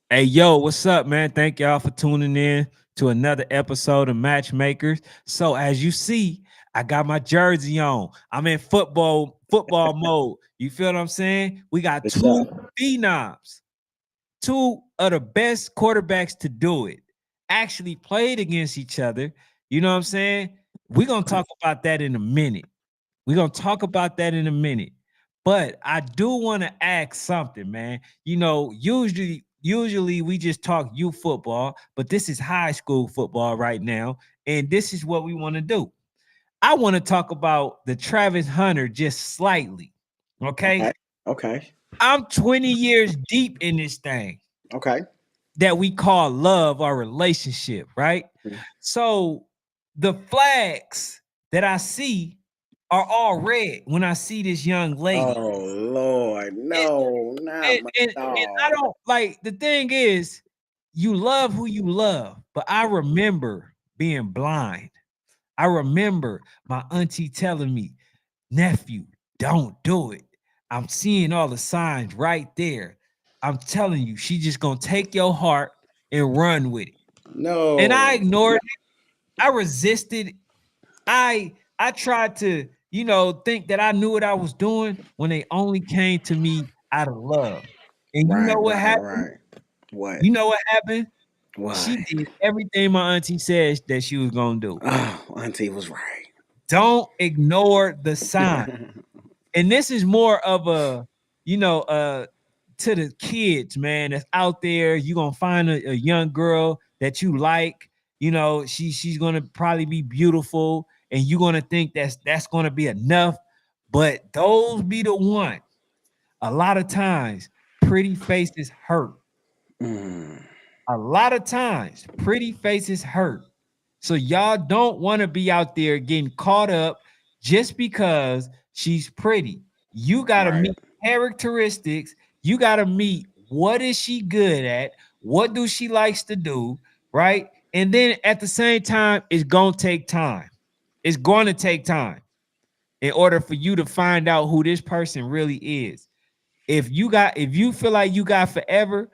Hey, yo, what's up, man? Thank y'all for tuning in to another episode of Matchmakers. So, as you see, I got my jersey on. I'm in football mode. You feel what I'm saying? We got For two sure. phenoms, two of the best quarterbacks to do it. Actually played against each other. You know what I'm saying? We're gonna talk about that in a minute. We're gonna talk about that in a minute. But I do want to ask something, man. Usually we just talk youth football, but this is high school football right now, and this is what we want to do. I want to talk about the Travis Hunter just slightly. Okay. Okay. Okay. I'm 20 years deep in this thing Okay. that we call love or relationship, right? Mm. So the flags that I see are all red when I see this young lady. Oh Lord, And, no, not and, my and I dog. don't like the thing is, you love who you love, but I remember being blind. I remember my auntie telling me, nephew, don't do it. I'm seeing all the signs right there. I'm telling you, she just gonna take your heart and run with it. And I No. ignored it. I resisted. I tried to, think that I knew what I was doing when they only came to me out of love. And you Right, know what right, happened? right. What? You know what happened? She Why? did everything my auntie said that she was gonna do. Oh, Auntie was right. Don't ignore the sign. And this is more of a, you know, to the kids, man, that's out there. You're gonna find a young girl that you like, she's gonna probably be beautiful, and you're gonna think that's gonna be enough. But those be the one. A lot of times, pretty faces hurt. Mm, A lot of times, pretty faces hurt. So y'all don't want to be out there getting caught up just because she's pretty. You got to right. meet characteristics. You got to meet what is she good at? What do she likes to do, right? And then at the same time, it's going to take time. It's going to take time in order for you to find out who this person really is. If you feel like you got forever,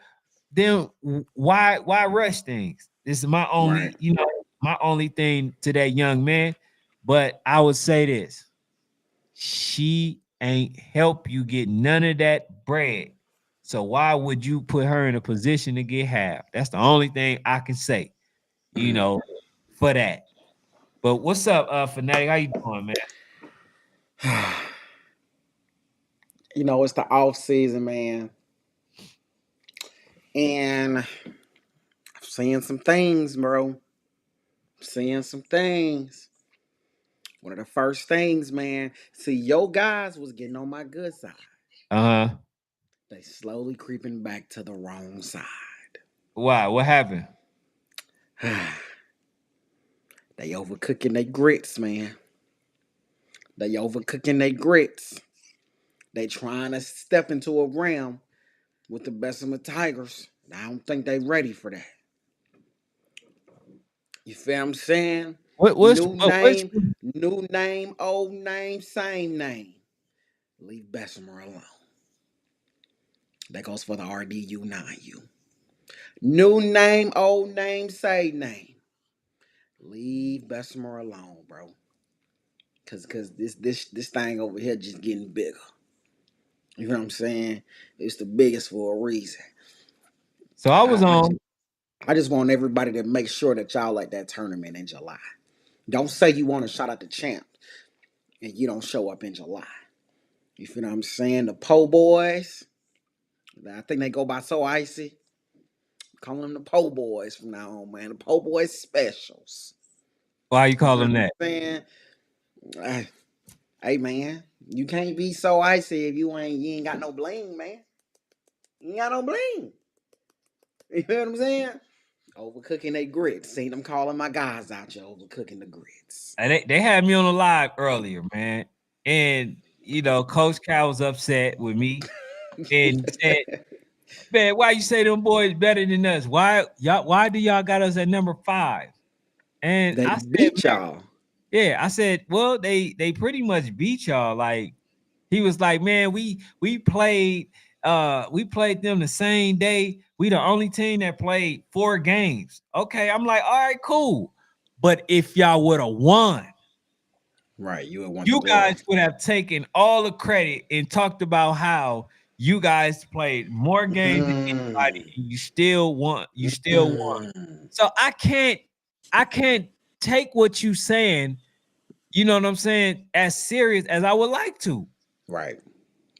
then why rush things? This is my Right. only, my only thing to that young man. But I would say this: she ain't help you get none of that bread. So why would you put her in a position to get half? That's the only thing I can say, you Mm. know, for that. But what's up, Fanatic? How you doing, man? It's the off season, man. And I'm seeing some things, bro. Seeing some things. One of the first things, man. See, your guys was getting on my good side. Uh-huh. They slowly creeping back to the wrong side. Why? What happened? They overcooking their grits, man. They overcooking their grits. They trying to step into a realm with the best of the Tigers. I don't think they ready for that. You feel what I'm saying? What what's what's New name, old name, same name. Leave Bessemer alone. That goes for the RDU 9U. New name, old name, same name. Leave Bessemer alone, bro. Cause this thing over here just getting bigger. You know what I'm saying? It's the biggest for a reason. so I I, was I just on I just want everybody to make sure that y'all at that tournament in July. Don't say you want to shout out the champ and you don't show up in July. You feel what I'm saying? The Po Boys, I think they go by So Icy. Calling them the Po Boys from now on, man. The Po Boys specials. why you You call feel them what I'm that? saying? Ah, hey, man, you can't be so icy if you ain't got no bling, man. You ain't got no bling. You feel what I'm saying? Overcooking they grits. See them calling my guys out. You overcooking the grits. And they had me on the live earlier, man. And Coach Cal was upset with me and said, man, why you say them boys better than us? Why do y'all got us at number 5? And They I said, beat y'all. yeah, I said, well, they pretty much beat y'all. Like he was like, man, we played we played them the same day. We the only team that played 4 games. Okay, I'm like, all right, cool. But if y'all would have won, Right. You would want the you guys glory. would have taken all the credit and talked about how you guys played more games than anybody Mm, and you still won. You still won. mm. So I can't take what you saying, you know what I'm saying, as serious as I would like to. Right.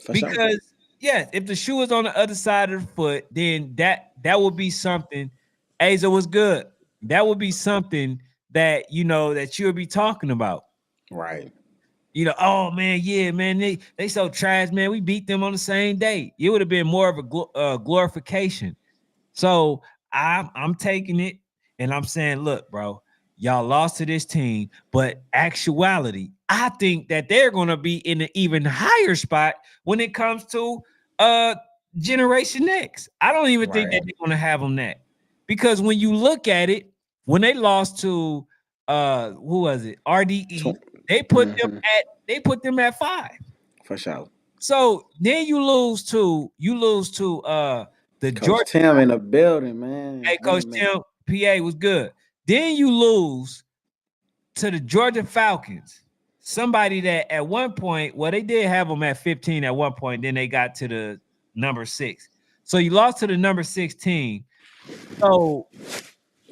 For sure. Because yes, if the shoe is on the other side of the foot, then that would be something. Asa was good. That would be something that that you would be talking about. Right. Oh man, yeah, man, they so trash, man. We beat them on the same day. It would have been more of a glorification. So I'm taking it and I'm saying, look, bro, y'all lost to this team, but actuality, I think that they're gonna be in an even higher spot when it comes to uh Generation X. I don't even think that Right. they're gonna have them that because when you look at it, when they lost to who was it? RDE, Mm-hmm. they put them at 5. For sure. So then you lose to the Coach Georgia. Tim in the building, man. Hey, Wait a Coach minute. Tim, PA was good. Then you lose to the Georgia Falcons. Somebody that at one point, well, they did have them at 15 at one point, then they got to the number 6. So you lost to the number 16. So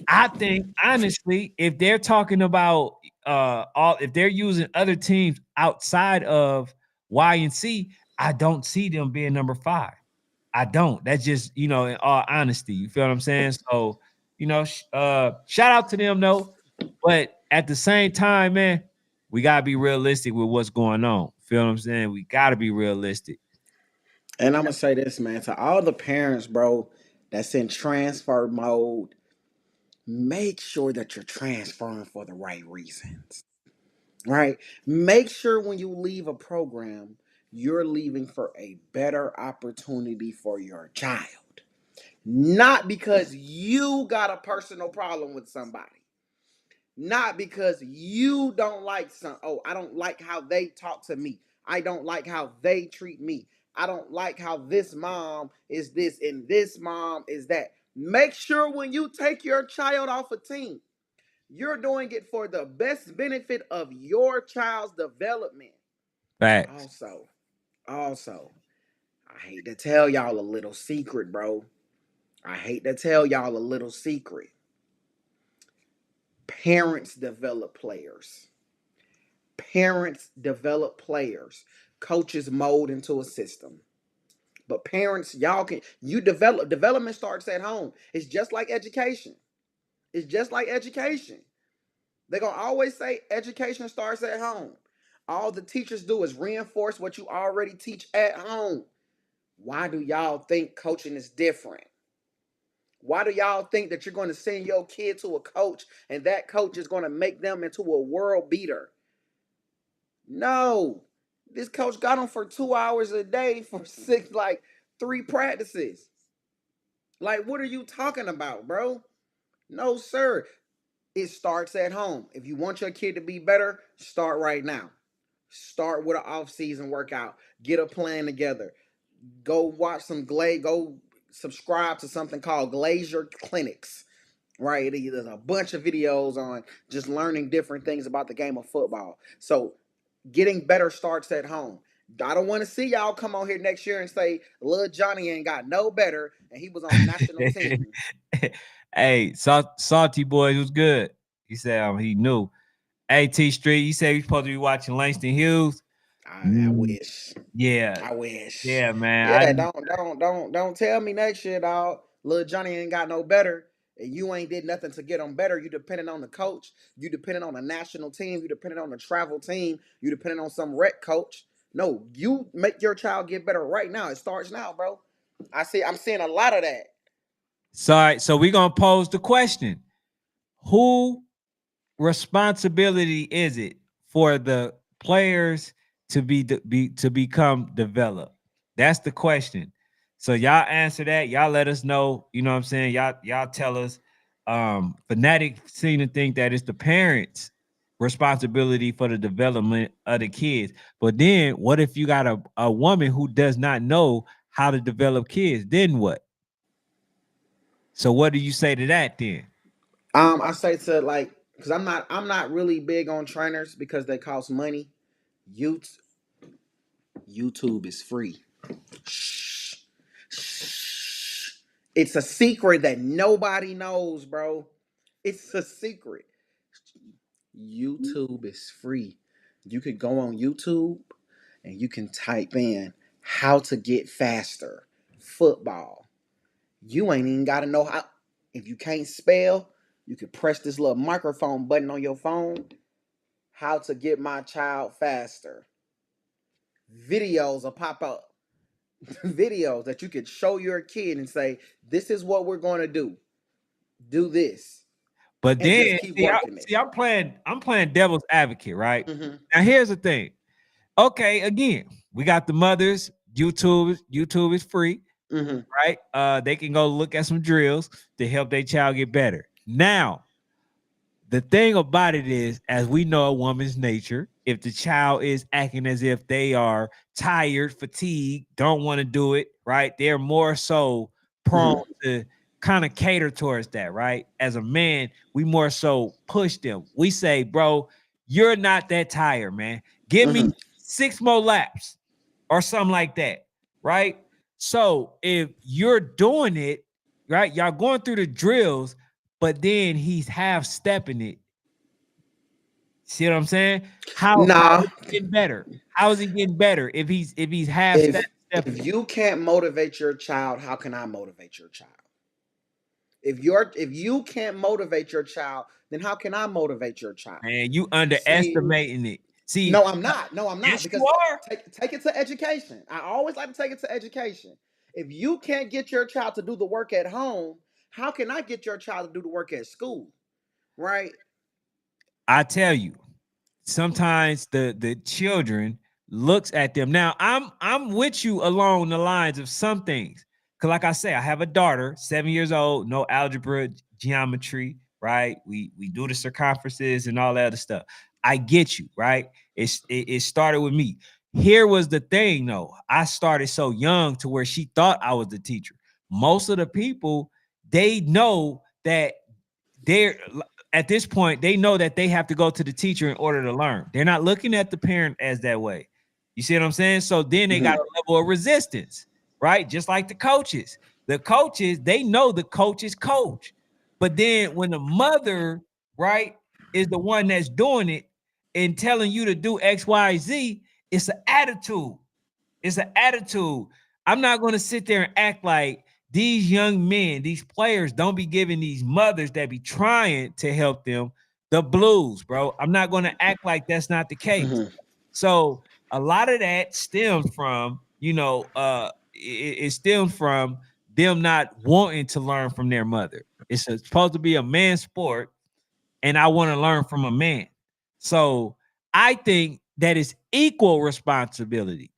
I think honestly, if they're talking about all if they're using other teams outside of Y and C, I don't see them being number 5. I don't. That's just, in all honesty. You feel what I'm saying? So, shout out to them though. But at the same time, man, we gotta be realistic with what's going on. Feel what I'm saying? We gotta be realistic. And I'm gonna say this, man, to all the parents, bro, that's in transfer mode, make sure that you're transferring for the right reasons. Right? Make sure when you leave a program, you're leaving for a better opportunity for your child. Not because you got a personal problem with somebody. Not because you don't like I don't like how they talk to me. I don't like how they treat me. I don't like how this mom is this and this mom is that. Make sure when you take your child off a team, you're doing it for the best benefit of your child's development. Facts. Also, I hate to tell y'all a little secret, bro. I hate to tell y'all a little secret. Parents develop players. Parents develop players. Coaches mold into a system. But parents, y'all can you development starts at home. It's just like education. It's just like education. They're gonna always say education starts at home. All the teachers do is reinforce what you already teach at home. Why do y'all think coaching is different? Why do y'all think that you're going to send your kid to a coach and that coach is going to make them into a world beater? No. This coach got them for 2 hours a day for 3 practices. Like, what are you talking about, bro? No, sir. It starts at home. If you want your kid to be better, start right now. Start with an off-season workout. Get a plan together. Go watch some go subscribe to something called Glazier Clinics. Right? There's a bunch of videos on just learning different things about the game of football. So getting better starts at home. I don't want to see y'all come on here next year and say Lil Johnny ain't got no better and he was on a national team. Hey, Salty Boy was good. He said he knew. Hey, T Street, you said we supposed to be watching Langston Hughes. I Mm, wish. yeah, I wish. yeah, man. I Yeah, need don't tell me next year, dog. Lil Johnny ain't got no better. And you ain't did nothing to get him better. You depending on the coach. You depending on a national team. You depending on the travel team. You depending on some rec coach. No, you make your child get better right now. It starts now, bro. I'm seeing a lot of that. Sorry, so we're gonna pose the question: who responsibility is it for the players to become developed? That's the question. So y'all answer that. Y'all let us know. You know what I'm saying? Y'all tell us. Fanatic seem to think that it's the parents' responsibility for the development of the kids. But then what if you got a woman who does not know how to develop kids. Then what? So what do you say to that then? I say to like, because I'm not really big on trainers because they cost money. You YouTube is free. Shh. Shh. It's a secret that nobody knows, bro. It's a secret. YouTube is free. You could go on YouTube and you can type in how to get faster football. You ain't even got to know how. If you can't spell, you could press this little microphone button on your phone. How to get my child faster. Videos will pop up. Videos that you could show your kid and say, "This is what we're going to do. Do this," But and just then keep working it. I'm playing devil's advocate, right? Mm-hmm. Now here's the thing. Okay, again, we got the mothers. YouTube is free, Mm-hmm. right? They can go look at some drills to help their child get better. Now, the thing about it is, as we know a woman's nature, if the child is acting as if they are tired, fatigued, don't want to do it, right? They're more so prone Mm-hmm. to kind of cater towards that, right? As a man, we more so push them. We say, bro, you're not that tired, man. Give me Mm-hmm. 6 more laps or something like that, right? So if you're doing it, right, y'all going through the drills, but then he's half stepping it. See what I'm saying? How Nah, is he getting better? How is he getting better if he's half if stepping if it? you can't motivate your child, how can I motivate your child? If you can't motivate your child, then how can I motivate your child? Man, you See, underestimating it. See, no, I'm not. No, I'm not. yes, you Because are. take it to education. I always like to take it to education. If you can't get your child to do the work at home, how can I get your child to do the work at school? Right? I tell you, sometimes the children looks at them. Now, I'm with you along the lines of some things. Cause like I say, I have a daughter, 7 years old, no algebra, geometry, right? We do the circumferences and all that other stuff. I get you, right? It started with me. Here was the thing though. I started so young to where she thought I was the teacher. Most of the people, they know that they're at this point, they know that they have to go to the teacher in order to learn. They're not looking at the parent as that way. You see what I'm saying? So then they got Mm-hmm. a level of resistance, right? Just like the coaches. The coaches, they know the coach is coach. But then when the mother, right, is the one that's doing it and telling you to do X, Y, Z, it's an attitude. It's an attitude. I'm not going to sit there and act like these young men, these players don't be giving these mothers that be trying to help them the blues, bro. I'm not going to act like that's not the case. Mm-hmm. So a lot of that stems from, it stems from them not wanting to learn from their mother. Supposed to be a man's sport, and I want to learn from a man. So I think that is equal responsibility.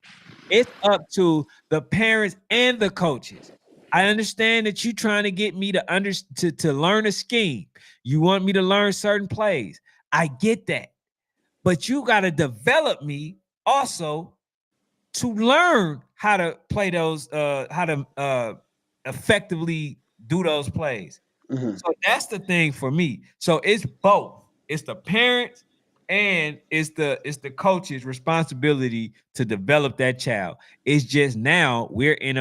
It's up to the parents and the coaches. I understand that you trying to get me to learn a scheme. You want me to learn certain plays. I get that. But you got to develop me also to learn how to play those how to effectively do those plays. Mm-hmm. So that's the thing for me. So it's both. It's the parents and it's the coach's responsibility to develop that child. It's just now we're in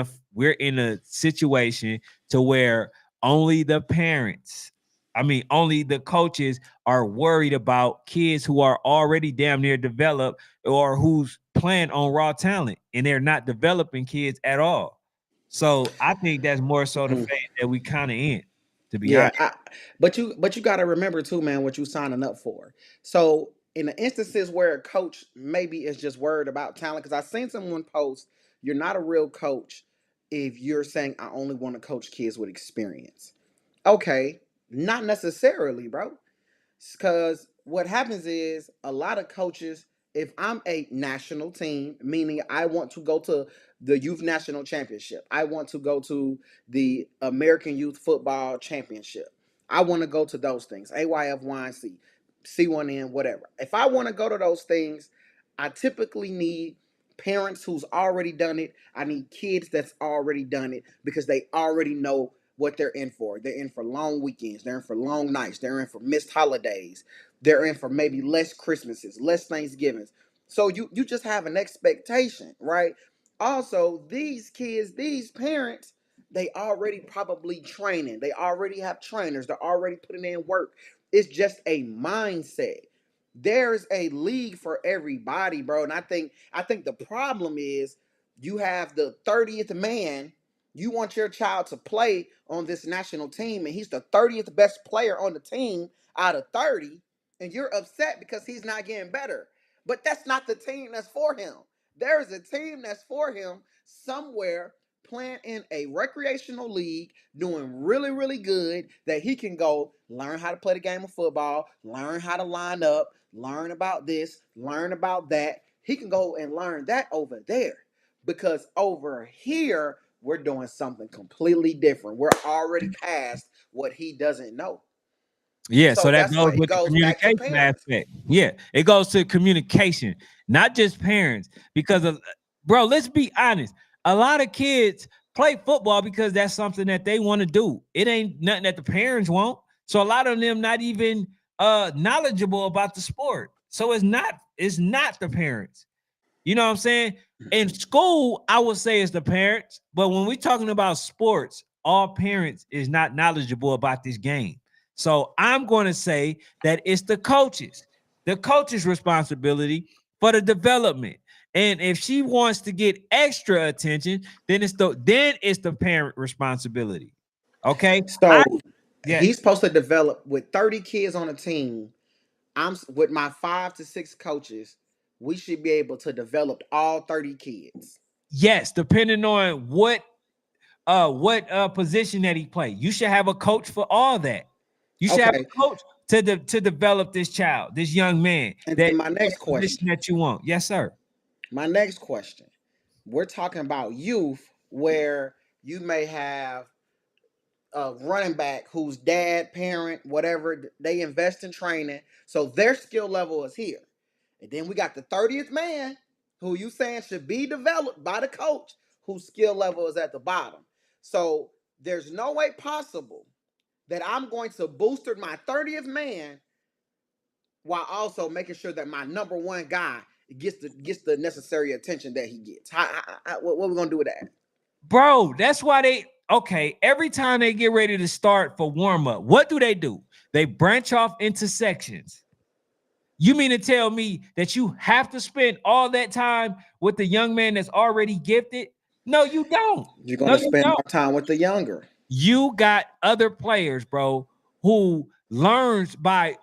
a situation to where only the parents, I mean only the coaches are worried about kids who are already damn near developed or who's playing on raw talent and they're not developing kids at all. So I think that's more so the Mm-hmm. phase that we kind of in, to be Yeah, honest. but you got to remember too, man, what you signing up for. So in the instances where a coach maybe is just worried about talent, because I seen someone post, "You're not a real coach if you're saying I only want to coach kids with experience." Okay, not necessarily, bro. Because what happens is a lot of coaches, if I'm a national team, meaning I want to go to the youth national championship, I want to go to the American Youth Football Championship, I want to go to those things, AYF1C, C1N, whatever. If I want to go to those things, I typically need parents who's already done it. I need kids that's already done it because they already know what they're in for. They're in for long weekends. They're in for long nights. They're in for missed holidays. They're in for maybe less Christmases, less Thanksgivings. So you just have an expectation, right? Also, these kids, these parents, they already probably training. They already have trainers. They're already putting in work. It's just a mindset. There's a league for everybody, bro. And I think the problem is you have the 30th man. You want your child to play on this national team, and he's the 30th best player on the team out of 30, and you're upset because he's not getting better. But that's not the team that's for him. There is a team that's for him somewhere playing in a recreational league, doing really, really good, that he can go learn how to play the game of football, learn how to line up, learn about this, learn about that. He can go and learn that over there because over here, we're doing something completely different. We're already past what he doesn't know. Yeah, so So that that's why goes it with the goes back to communication parents. aspect. Yeah, it goes to communication, not just parents. Because of, bro, let's be honest. A lot of kids play football because that's something that they want to do. It ain't nothing that the parents want. So a lot of them not even knowledgeable about the sport. So it's not the parents. You know what I'm saying? In school, I would say it's the parents, but when we're talking about sports, all parents is not knowledgeable about this game. So I'm going to say that it's the coach's responsibility for the development. And if she wants to get extra attention, then it's the parent responsibility. Okay? I So yeah, he's supposed to develop with 30 kids on a team. I'm with my 5 to 6 coaches. We should be able to develop all 30 kids. yes, depending on what position that he play. You should have a coach for all that. You should have Okay. a coach to develop this child, this young man, And that then my whatever next position question. that you want. Yes, sir. My next question. We're talking about youth where you may have a running back whose dad, parent, whatever, they invest in training. So their skill level is here. And then we got the 30th man who you saying should be developed by the coach whose skill level is at the bottom. So there's no way possible that I'm going to booster my 30th man while also making sure that my number one guy gets the necessary attention that he gets. What we gonna do with that? Bro, that's why every time they get ready to start for warm up, what do? They branch off into sections. You mean to tell me that you have to spend all that time with the young man that's already gifted? No, you don't. You're No, gonna you spend don't. more time with the younger. You got other players, bro, who learns by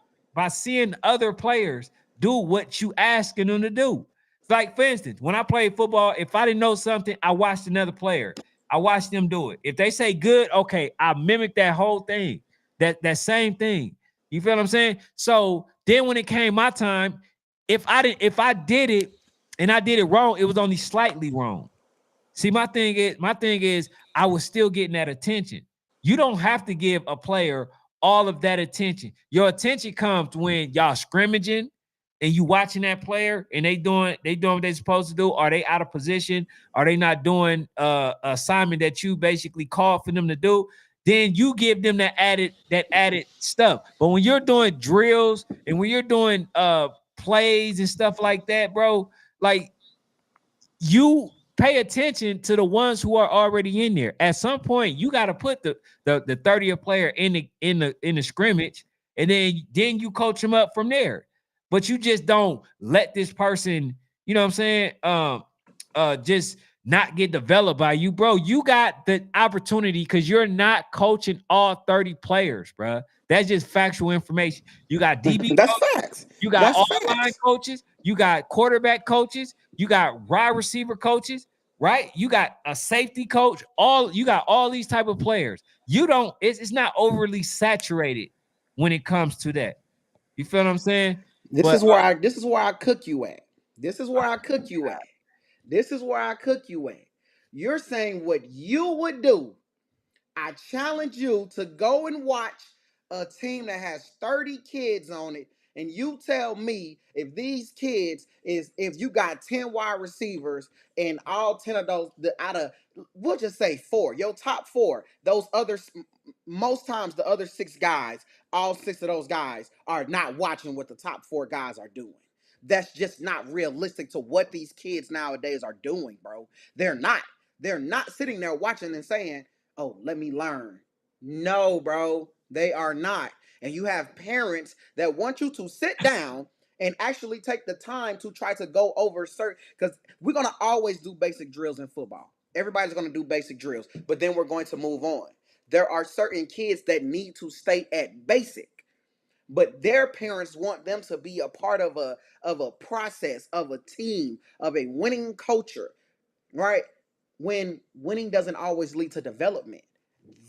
seeing other players do what you asking them to do. Like for instance, when I played football, if I didn't know something, I watched another player. I watched them do it. If they say good, okay, I mimic that whole thing, that same thing. You feel what I'm saying? So then when it came my time, if I did it and I did it wrong, it was only slightly wrong. See, my thing is, I was still getting that attention. You don't have to give a player all of that attention. Your attention comes when y'all scrimmaging and you watching that player and they doing what they're supposed to do. Are they out of position? Are they not doing assignment that you basically called for them to do? Then you give them that added stuff. But when you're doing drills and when you're doing plays and stuff like that, bro, like you pay attention to the ones who are already in there. At some point, you got to put the 30th player in the scrimmage, and then you coach them up from there. But you just don't let this person, you know what I'm saying, just not get developed by you, bro. You got the opportunity because you're not coaching all 30 players, bro. That's just factual information. You got DB That's coaches, facts. you got That's online facts. coaches, you got quarterback coaches, you got wide receiver coaches, right? You got a safety coach. You got all these type of players. You don't. It's not overly saturated when it comes to that. You feel what I'm saying? This But is where I cook you at. This is where I cook you at. This is where I cook you at. You're saying what you would do. I challenge you to go and watch a team that has 30 kids on it And you tell me if these kids is if you got 10 wide receivers and all 10 of those out of we'll just say four, your top four, those others most times the other six guys, all six of those guys are not watching what the top four guys are doing. That's just not realistic to what these kids nowadays are doing, bro. They're not. They're not sitting there watching and saying, "Oh, let me learn." No, bro, they are not. And you have parents that want you to sit down and actually take the time to try to go over certain because we're gonna always do basic drills in football. Everybody's gonna do basic drills, but then we're going to move on. There are certain kids that need to stay at basic, but their parents want them to be a part of a process, of a team, of a winning culture, right? When winning doesn't always lead to development.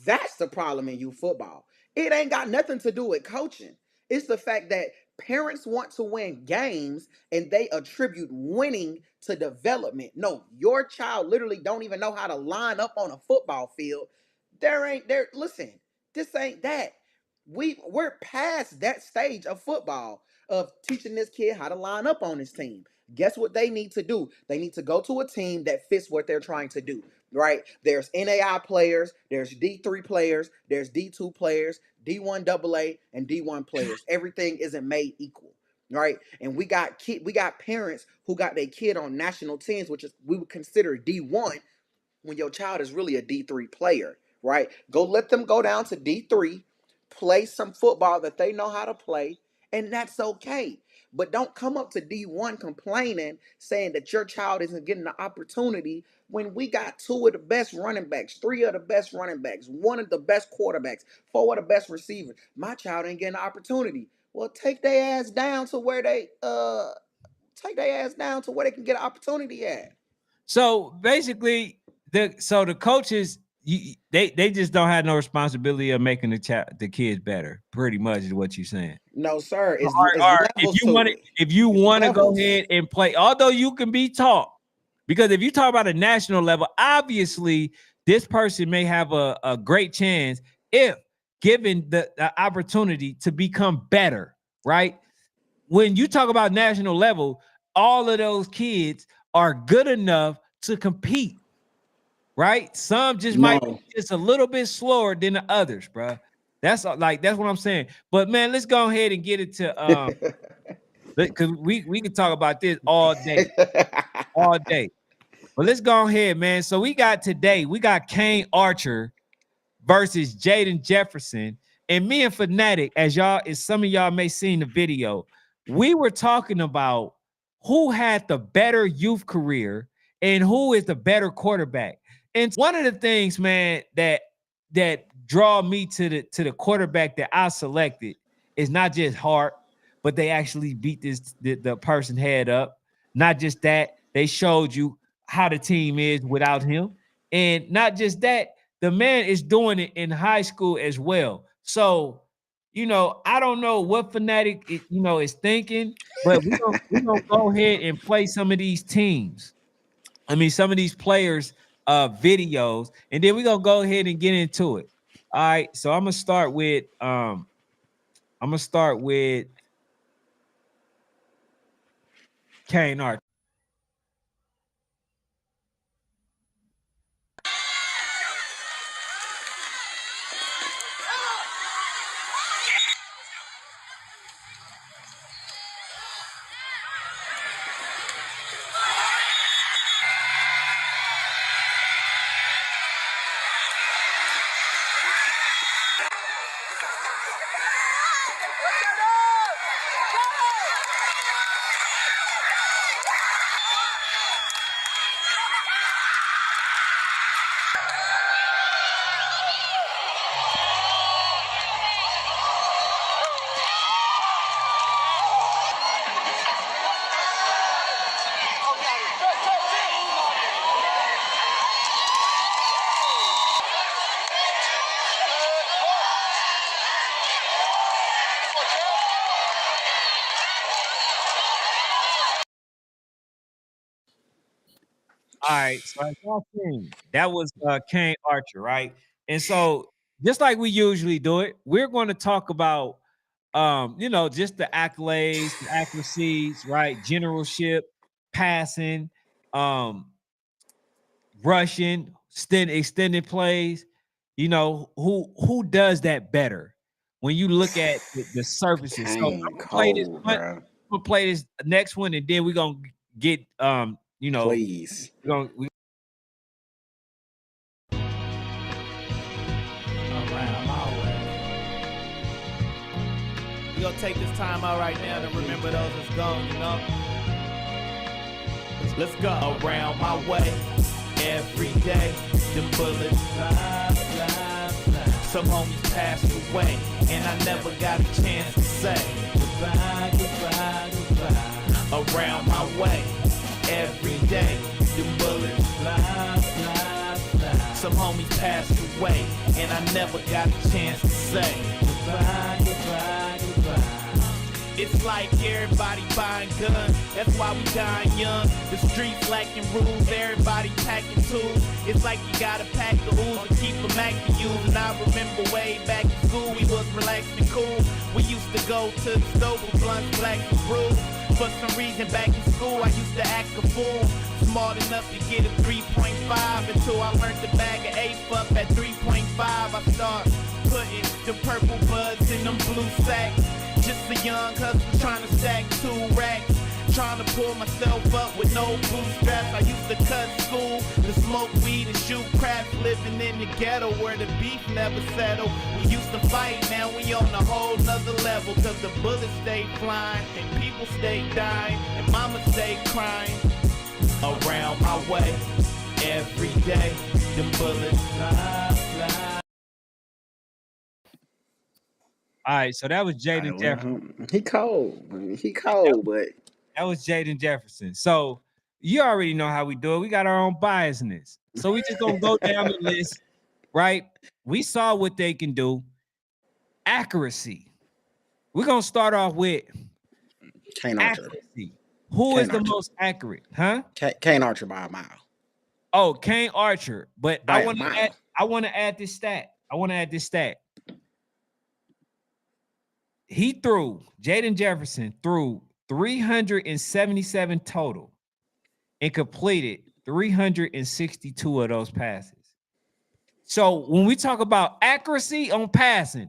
That's the problem in youth football. It ain't got nothing to do with coaching. It's the fact that parents want to win games and they attribute winning to development. No, your child literally don't even know how to line up on a football field. There ain't there listen, this ain't that. We're past that stage of football of teaching this kid how to line up on his team. Guess what they need to do? They need to go to a team that fits what they're trying to do, right? There's NAI players, there's D3 players, there's D2 players, D1 AA, and D1 players. Everything isn't made equal, right? And we got parents who got their kid on national teams, which is we would consider D1 when your child is really a D3 player, right? Go let them go down to D3, play some football that they know how to play, and that's okay. But don't come up to D1 complaining, saying that your child isn't getting the opportunity when we got two of the best running backs, three of the best running backs, one of the best quarterbacks, four of the best receivers. My child ain't getting the opportunity. Well, take their ass down to where they can get an opportunity at. So basically, the coaches they just don't have no responsibility of making the kids better. Pretty much is what you're saying. No, sir. It's Or levels to it. if you It's want to go levels. ahead and play, although you can be taught, because if you talk about a national level, obviously this person may have a great chance if given the opportunity to become better, right? When you talk about national level, all of those kids are good enough to compete, right? Some just might be No. just a little bit slower than the others, bro. That's what I'm saying. But man, let's go ahead and get it to because we can talk about this all day. But let's go ahead, man. So we got Kane Archer versus Jaden Jefferson. And me and Fanatic, as some of y'all may seen the video, we were talking about who had the better youth career and who is the better quarterback. And one of the things, man, that draw me to the quarterback that I selected is not just heart, but they actually beat the person head up. Not just that, they showed you how the team is without him. And not just that, the man is doing it in high school as well. So, I don't know what Fanatic is thinking, but we're gonna go ahead and play some of these teams. I mean, some of these players' videos, and then we're gonna go ahead and get into it. All right. So I'm gonna start with Kane Archer. All right, so as y'all seen, that was Kane Archer, right? And so, just like we usually do it, we're going to talk about just the accolades, the accuracies, right? Generalship, passing, rushing, extended plays. Who does that better when you look at the surfaces. So I'm Kane gonna play this cold, one. bro. I'm gonna play this next one, and then we're gonna get Please. we Around my way. We gonna take this time out right now to remember those that's gone, Let's go. Around my way, every day, the bullets fly, fly, fly. Some homies passed away, and I never got a chance to say goodbye, goodbye, goodbye. Around my way, every day, the bullets fly, fly, fly. Some homies passed away, and I never got a chance to say goodbye, goodbye, goodbye. It's like everybody buying guns, that's why we dying young. The streets lacking rules, everybody packing tools. It's like you gotta pack the ooze to keep them acting you. And I remember way back in school, we was relaxed and cool. We used to go to the stove with blunts, blacks and brews. For some reason back in school, I used to act a fool. Smart enough to get a 3.5 until I learned the bag of 8 up at 3.5. I start putting the purple buds in them blue sacks. Just a young hustler trying to stack 2 racks. Trying to pull myself up with no bootstraps. I used to cut school, to smoke weed and shoot crap. Living in the ghetto where the beef never settled. We used to fight, now we on a whole nother level. Cause the bullets stay flying, and people stay dying, and mama stay crying. Around my way, every day, the bullets fly, fly. All right, so that was Jaden Jefferson. He cold. He cold, but That was Jaden Jefferson. So you already know how we do it. We got our own biasness. So we just gonna go down the list, right? We saw what they can do. Accuracy. We're gonna start off with Kane Archer. accuracy. Who is Kane the Archer. most accurate? Huh? Kane Archer by a mile. Oh, Kane Archer. But By a mile. I want to add this stat. Jaden Jefferson threw 377 total and completed 362 of those passes. So when we talk about accuracy on passing,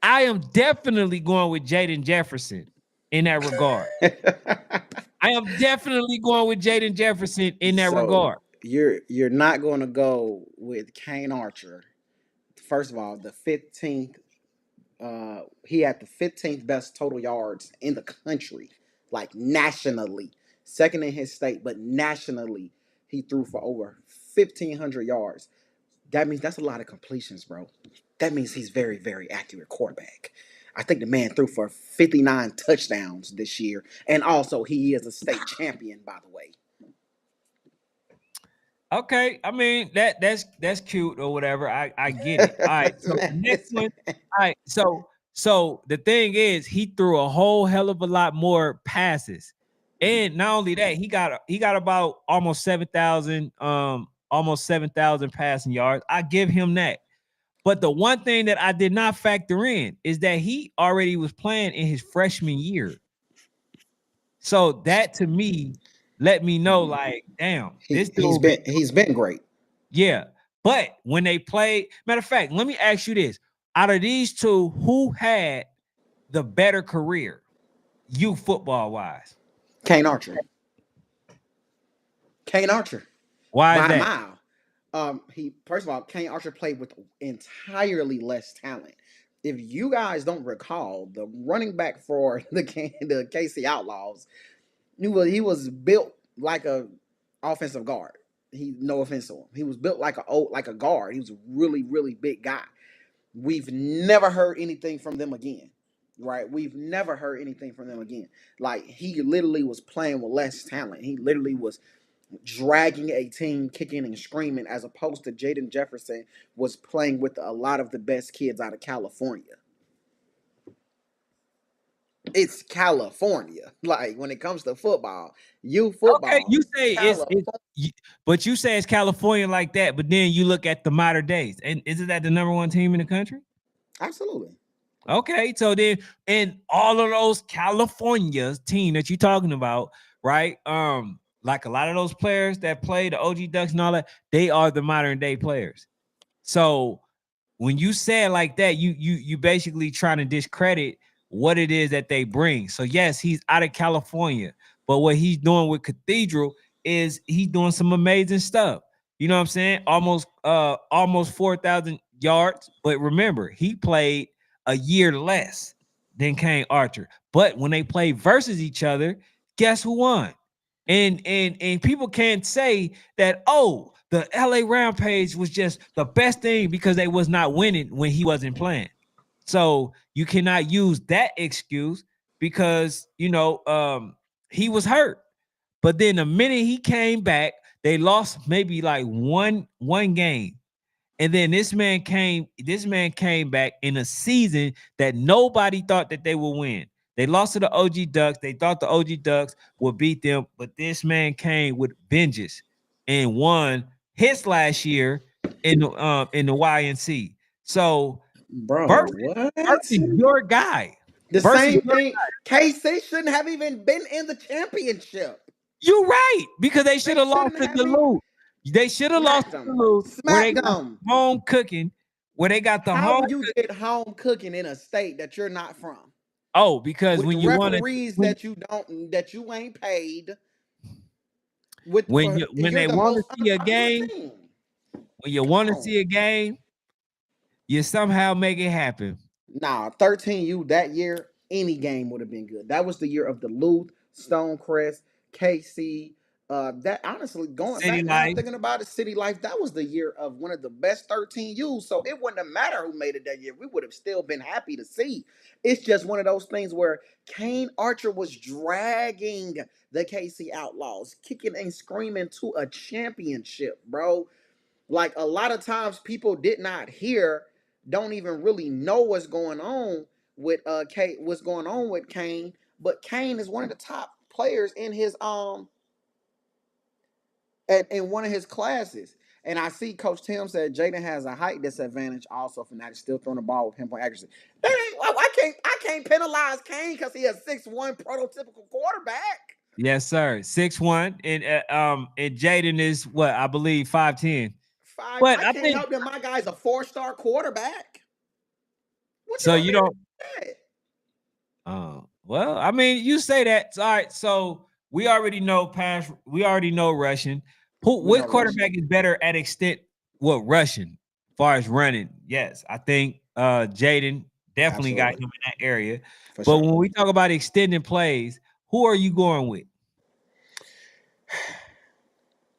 I am definitely going with Jaden Jefferson in that regard. I am definitely going with Jaden Jefferson in that regard. You're not going to go with Kane Archer. First of all, the 15th. He had the 15th best total yards in the country, like nationally. Second in his state, but nationally, he threw for over 1,500 yards. That means that's a lot of completions, bro. That means he's very, very accurate quarterback. I think the man threw for 59 touchdowns this year, and also he is a state champion, by the way. Okay, I mean that's cute or whatever. I get it. All right, so the next one. All right, so the thing is, he threw a whole hell of a lot more passes, and not only that, he got about almost 7,000 passing yards. I give him that. But the one thing that I did not factor in is that he already was playing in his freshman year. So that to me let me know, like, damn, this dude he's been great. yeah. But when they play, matter of fact, let me ask you this. Out of these two, who had the better career, you football wise? Kane Archer. Kane Archer. Why is By a that? mile. He First of all, Kane Archer played with entirely less talent. If you guys don't recall, the running back for the KC Outlaws, he was built like a offensive guard. No offense to him. He was built like a guard. He was a really, really big guy. We've never heard anything from them again. Right? We've never heard anything from them again. Like, he literally was playing with less talent. He literally was dragging a team, kicking and screaming, as opposed to Jaden Jefferson was playing with a lot of the best kids out of California. It's California. Like, when it comes to football, Okay, you say but you say it's California like that, but then you look at the modern days, and isn't that the number one team in the country? Absolutely. Okay, so then and all of those California team that you're talking about, right? Like a lot of those players that play the OG Ducks and all that, they are the modern day players. So when you say it like that, you basically trying to discredit what it is that they bring. So yes, he's out of California, but what he's doing with Cathedral is he's doing some amazing stuff. You know what I'm saying? Almost 4,000 yards. But remember, he played a year less than Kane Archer. But when they played versus each other, guess who won? And people can't say that, oh, the LA Rampage was just the best thing because they was not winning when he wasn't playing. So you cannot use that excuse because he was hurt. But then the minute he came back, they lost maybe like one game. And then this man came back in a season that nobody thought that they would win. They lost to the OG Ducks. They thought the OG Ducks would beat them, but this man came with vengeance and won his last year in the YNC. So Bro, versus, what? versus your guy. The Versus same your thing. KC shouldn't have even been in the championship. You right, because they should They have lost shouldn't to have even Duluth. They should have lost smacked to them. Duluth where they Smacked got them. home cooking, where they got the How home do you get home cooking in a state that you're not from? Oh, because With when you want to referees when that you ain't paid with when for you and when you're they the want to most see a unpopular game, team. when you Come want to on. see a game, you somehow make it happen. Nah, 13U that year, any game would have been good. That was the year of Duluth, Stonecrest, KC. That honestly, going City back now, Life. thinking about it, City Life, that was the year of one of the best 13Us. So it wouldn't have mattered who made it that year. We would have still been happy to see. It's just one of those things where Kane Archer was dragging the KC Outlaws, kicking and screaming to a championship, bro. Like a lot of times people did not hear, don't even really know what's going on with Kane, but Kane is one of the top players in his in one of his classes. And I see Coach Tim said Jaden has a height disadvantage also for not still throwing the ball with pinpoint accuracy. I can't penalize Kane because he has 6'1" prototypical quarterback. Yes, sir. 6'1", and Jaden is what I believe 5'10". Five. But I I can't think help that my guy's a 4-star quarterback. What you so. want You me to don't. say? Well, I mean, you say that. All right. So we already know pass. We already know rushing. Who? We know What Russian. quarterback is better at extent? What rushing? As far as running, yes, I think Jaden definitely got him Absolutely. in that area. For But sure. when we talk about extending plays, who are you going with?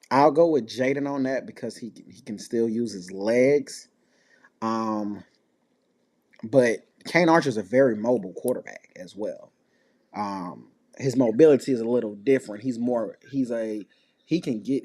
I'll go with Jaden on that because he can still use his legs. Um, but Kane Archer's a very mobile quarterback as well. His mobility is a little different. He can get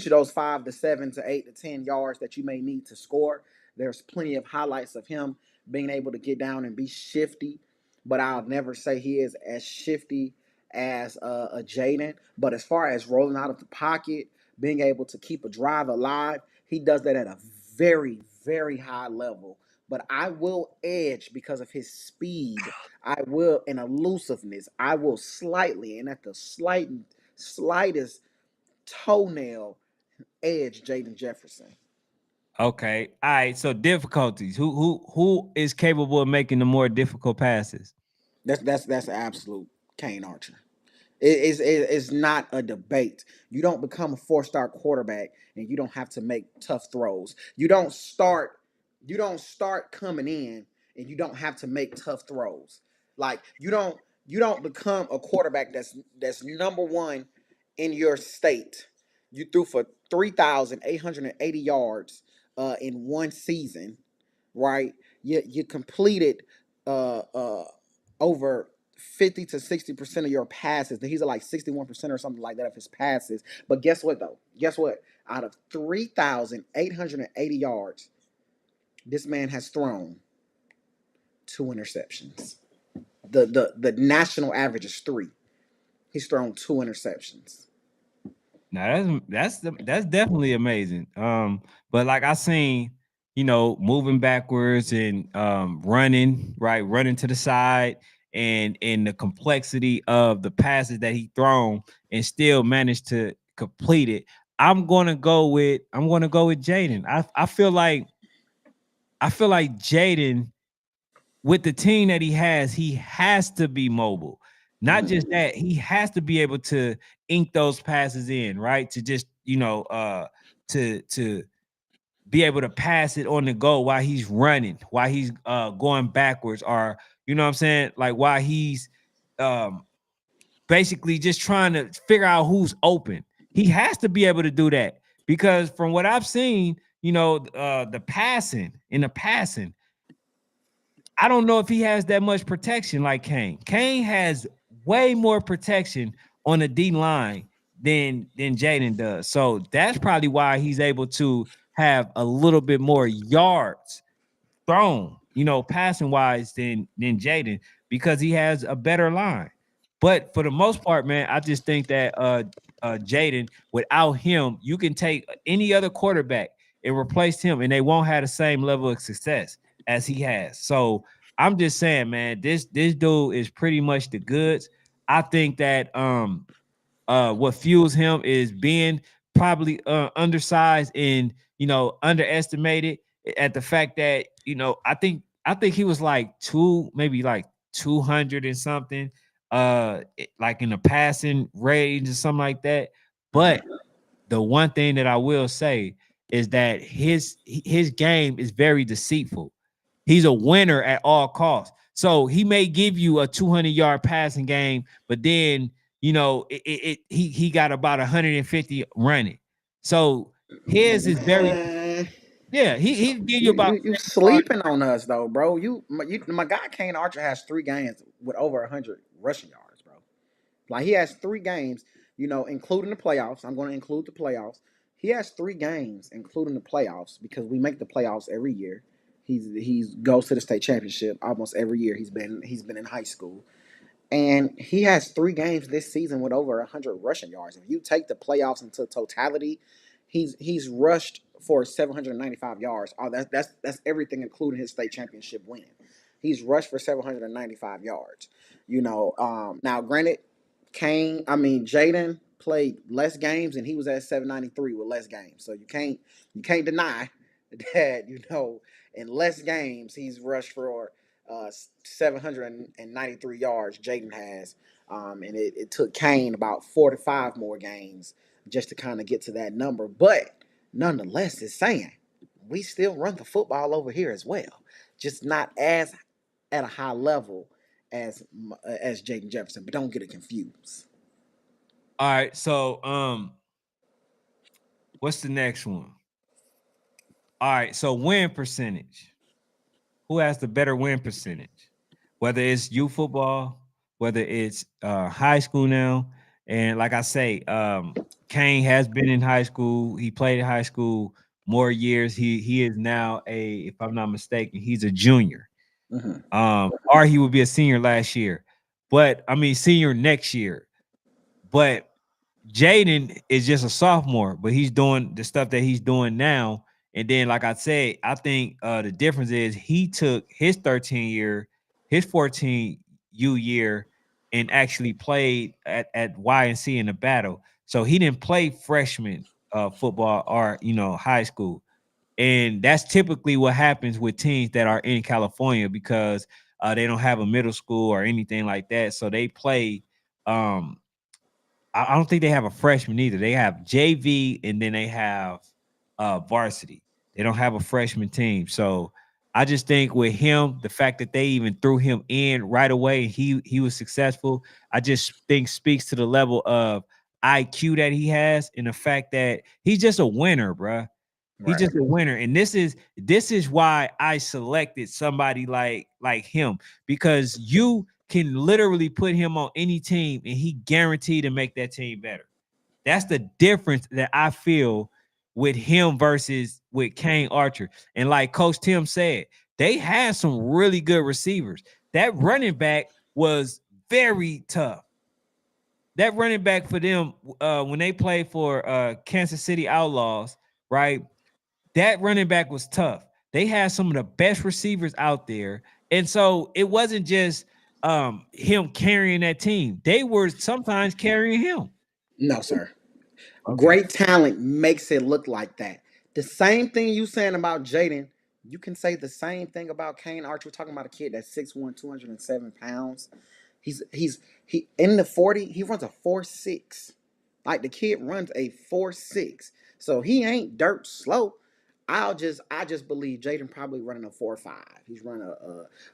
you those 5 to 7 to 8 to 10 yards that you may need to score. There's plenty of highlights of him being able to get down and be shifty, but I'll never say he is as shifty as a Jaden. But as far as rolling out of the pocket, being able to keep a drive alive, he does that at a very, very high level. But I will edge because of his speed. I will, and elusiveness. I will slightly, and at the slightest toenail, edge Jaden Jefferson. Okay. All right. So difficulties. Who is capable of making the more difficult passes? That's absolute Kane Archer. It's not a debate. You don't become a 4-star quarterback and you don't have to make tough throws. You don't start coming in and you don't have to make tough throws. Like you don't become a quarterback that's number one in your state. You threw for 3,880 yards in one season, right? You completed uh uh over 50 to 60% of your passes. He's at like 61% or something like that of his passes. But guess what though? Guess what? Out of 3,880 yards, this man has thrown 2 interceptions. The national average is 3. He's thrown 2 interceptions. Now that's definitely amazing. But like I seen, moving backwards and running, right, running to the side, and the complexity of the passes that he thrown and still managed to complete it. I'm gonna go with Jaden. I feel like Jaden, with the team that he has to be mobile. Not just Mhm. that, he has to be able to ink those passes in, right? To just, to be able to pass it on the go while he's running, while he's going backwards, or you know what I'm saying? Like while he's um basically just trying to figure out who's open. He has to be able to do that because from what I've seen, the passing, I don't know if he has that much protection like Kane. Kane has way more protection on the D line than Jaden does. So that's probably why he's able to have a little bit more yards thrown, passing wise than Jaden because he has a better line. But for the most part, man, I just think that Jaden, without him, you can take any other quarterback and replace him, and they won't have the same level of success as he has. So I'm just saying, man, this dude is pretty much the goods. I think that what fuels him is being probably undersized and underestimated at the fact that I think he was like maybe like 200 and something, like in the passing range or something like that. But Mhm. the one thing that I will say is that his game is very deceitful. He's a winner at all costs. So he may give you a 200-yard passing game, but then he got about 150 running. So his is very, Man, yeah. He give you about you 70 yards. sleeping on us though, bro. My guy Kane Archer has 3 games with over 100 rushing yards, bro. Like he has 3 games, including the playoffs. I'm going to include the playoffs. He has 3 games, including the playoffs, because we make the playoffs every year. He's goes to the state championship almost every year. He's been in high school. And he has 3 games this season with over 100 rushing yards. If you take the playoffs into totality, he's rushed for 795 yards. Oh, that's everything, including his state championship win. He's rushed for 795 yards. Now granted, Jaden played less games and he was at 793 with less games. So you can't deny that in less games he's rushed for 793 yards. Jaden has, and it took Kane about 4 to 5 more games just to kind of get to that number. But nonetheless, it's saying we still run the football over here as well, just not as at a high level as Jaden Jefferson. But don't get it confused. All right. So what's the next one? All right. So win percentage. Who has the better win percentage? Whether it's youth football, whether it's high school now, and like I say, Kane has been in high school. He played in high school more years. He is now if I'm not mistaken, he's a junior. Mm-hmm. Or he would be a senior last year, but I mean senior next year. But Jaden is just a sophomore, but he's doing the stuff that he's doing now. And then, like I said, I think the difference is he took his 13 year, his 14 U year, and actually played at YNC in the battle. So he didn't play freshman football or high school. And that's typically what happens with teams that are in California because they don't have a middle school or anything like that. So they play um I don't think they have a freshman either. They have JV and then they have varsity. They don't have a freshman team. So I just think with him, the fact that they even threw him in right away, he was successful. I just think speaks to the level of IQ that he has and the fact that he's just a winner, bruh. He's Right. just a winner. And this is why I selected somebody like him because you can literally put him on any team and he guaranteed to make that team better. That's the difference that I feel with him versus with Kane Archer. And like Coach Tim said, they had some really good receivers. That running back was very tough. That running back for them when they played for Kansas City Outlaws, right? That running back was tough. They had some of the best receivers out there. And so it wasn't just him carrying that team. They were sometimes carrying him. No, sir. Okay. Great talent makes it look like that. The same thing you saying about Jaden, you can say the same thing about Kane Archer. We're talking about a kid that's 6'1", 207 pounds. He in the 40, he runs a 4.6. Like the kid runs a 4.6. So he ain't dirt slow. I just believe Jaden probably running a 4.5. He's running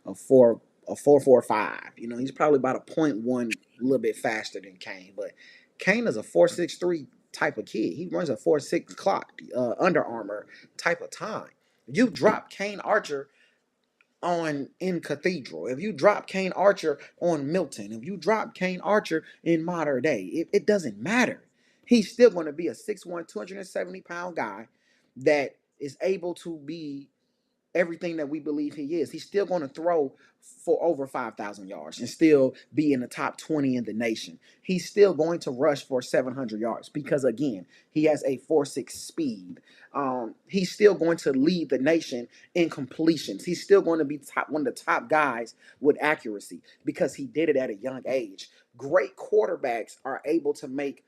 a 4.45. You know, he's probably about a .1 a little bit faster than Kane. But Kane is a 4.63 type of kid. He runs a 4.6 clock, Under Armour type of time. You drop Kane Archer on in Cathedral, if you drop Kane Archer on Milton, if you drop Kane Archer in modern day, it doesn't matter. He's still going to be a 6'1", 270-pound guy that is able to be everything that we believe he is. He's still going to throw for over 5,000 yards and still be in the top 20 in the nation. He's still going to rush for 700 yards because, again, he has a 4.6 speed. He's still going to lead the nation in completions. He's still going to be one of the top guys with accuracy because he did it at a young age. Great quarterbacks are able to make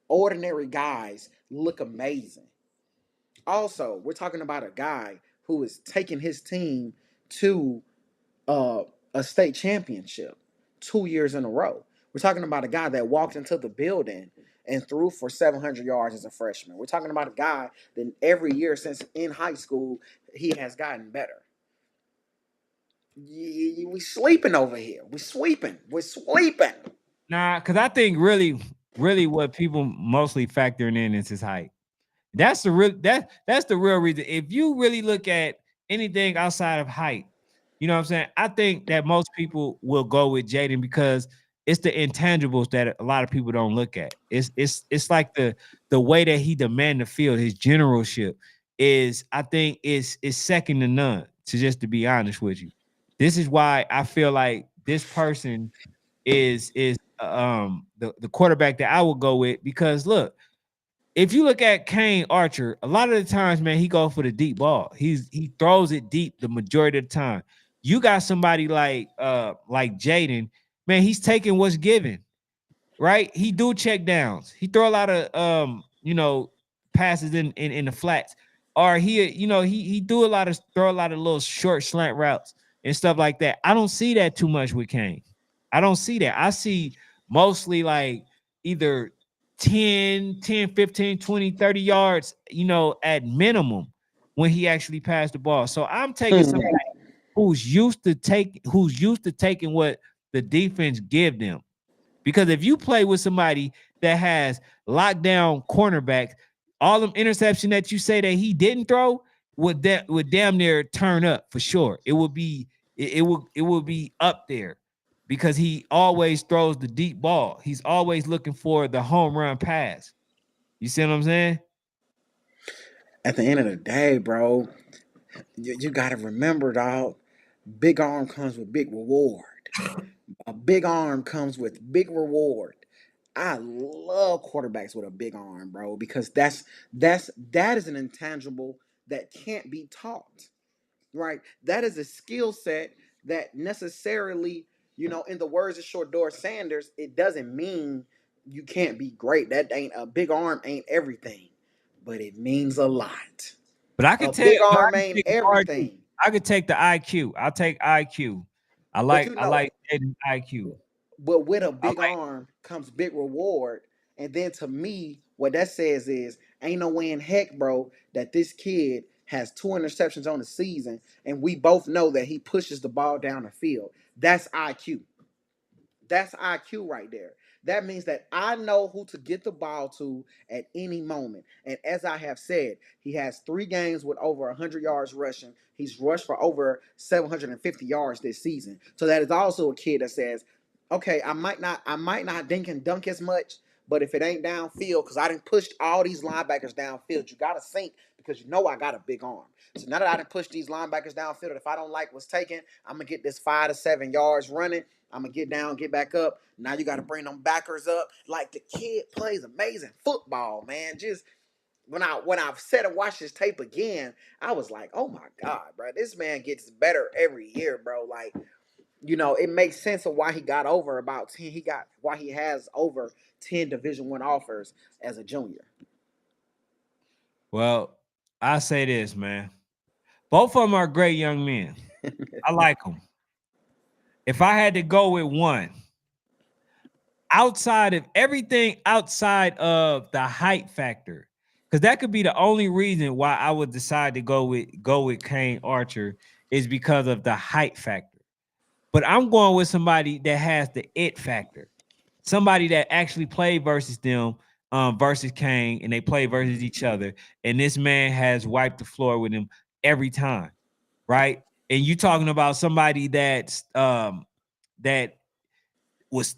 ordinary guys look amazing. Also, we're talking about a guy who is taking his team to uh, a state championship 2 years in a row. We're talking about a guy that walked into the building and threw for 700 yards as a freshman. We're talking about a guy that every year since in high school, he has gotten better. We sleeping over here. We sweeping. We're sweeping. Nah, because I think really what people mostly factoring in is his height. That's the real reason. If you really look at anything outside of height, you know what I'm saying? I think that most people will go with Jaden because it's the intangibles that a lot of people don't look at. It's like the way that he demand the field, his generalship is, I think is second to none, to be honest with you. This is why I feel like this person is the quarterback that I would go with, because look, if you look at Kane Archer, a lot of the times, man, he goes for the deep ball. He throws it deep the majority of the time. You got somebody like Jaden, man, he's taking what's given, right? He do check downs. He throw a lot of passes in the flats. Or he do a lot of throw a lot of little short slant routes and stuff like that. I don't see that too much with Kane. I don't see that. I see mostly like either 10, 15, 20, 30 yards, at minimum when he actually passed the ball. So I'm taking somebody Hmm. who's used to taking what the defense give them. Because if you play with somebody that has lockdown cornerbacks, all them interception that you say that he didn't throw would damn near turn up for sure. It will be up there because he always throws the deep ball. He's always looking for the home run pass. You see what I'm saying? At the end of the day, bro, you got to remember, dog, big arm comes with big reward. A big arm comes with big reward. I love quarterbacks with a big arm, bro, because that is an intangible that can't be taught, right? That is a skill set that necessarily, in the words of Shordor Sanders, it doesn't mean you can't be great. That ain't a big arm ain't everything, but it means a lot. But I could A tell, big but I arm could ain't take RD. everything. I could take the IQ. I'll take IQ. I But like I like Jaden IQ. but with a I big arm comes big reward. And then to me, what that says is ain't no way in heck, bro, that this kid has 2 interceptions on the season, and we both know that he pushes the ball down the field. That's IQ. That's IQ right there. That means that I know who to get the ball to at any moment. And as I have said, he has 3 games with over 100 yards rushing. He's rushed for over 750 yards this season. So that is also a kid that says, okay, I might not dink and dunk as much, but if it ain't downfield, because I didn't push all these linebackers downfield, you got to think because you know I got a big arm. So now that I didn't push these linebackers downfield, if I don't like what's taken, I'm going to get this 5 to 7 yards running. I'm gonna get down, get back up. Now you got to bring them backers up. Like the kid plays amazing football, man. Just when I sat and watched this tape again, I was like, oh my God, bro, this man gets better every year, bro. Like, it makes sense of why he got over about 10. Why he has over 10 Division I offers as a junior. Well, I say this, man. Both of them are great young men. I like them. If I had to go with one, outside of everything outside of the height factor, because that could be the only reason why I would decide to go with Kane Archer is because of the height factor. But I'm going with somebody that has the it factor, somebody that actually played versus them, versus Kane, and they play versus each other, and this man has wiped the floor with him every time, right? And you talking about somebody that was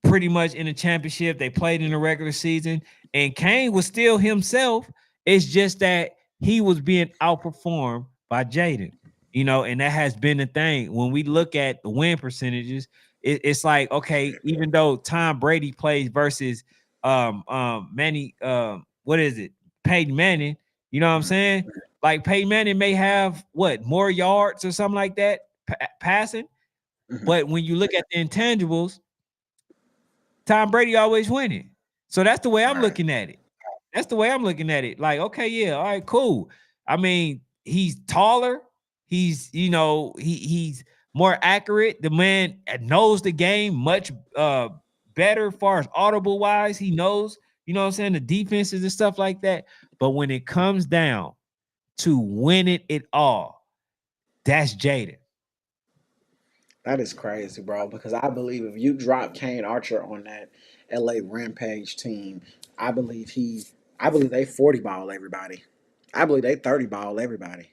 pretty much in the championship. They played in the regular season, and Kane was still himself. It's just that he was being outperformed by Jaden, and that has been the thing. When we look at the win percentages, it's like, okay, even though Tom Brady plays versus Manny, what is it? Peyton Manning, you know what I'm saying? Like Peyton Manning may have what more yards or something like that passing, Mhm. but when you look at the intangibles, Tom Brady always winning. So that's the way I'm Right. looking at it. That's the way I'm looking at it. Like, okay, yeah, all right, cool. I mean, he's taller. He's more accurate. The man knows the game much better as far as audible wise. He knows, what I'm saying, the defenses and stuff like that. But when it comes down to winning it all, that's Jaden. That is crazy, bro. Because I believe if you drop Kane Archer on that LA Rampage team, I believe I believe they 40 ball everybody. I believe they 30 ball everybody.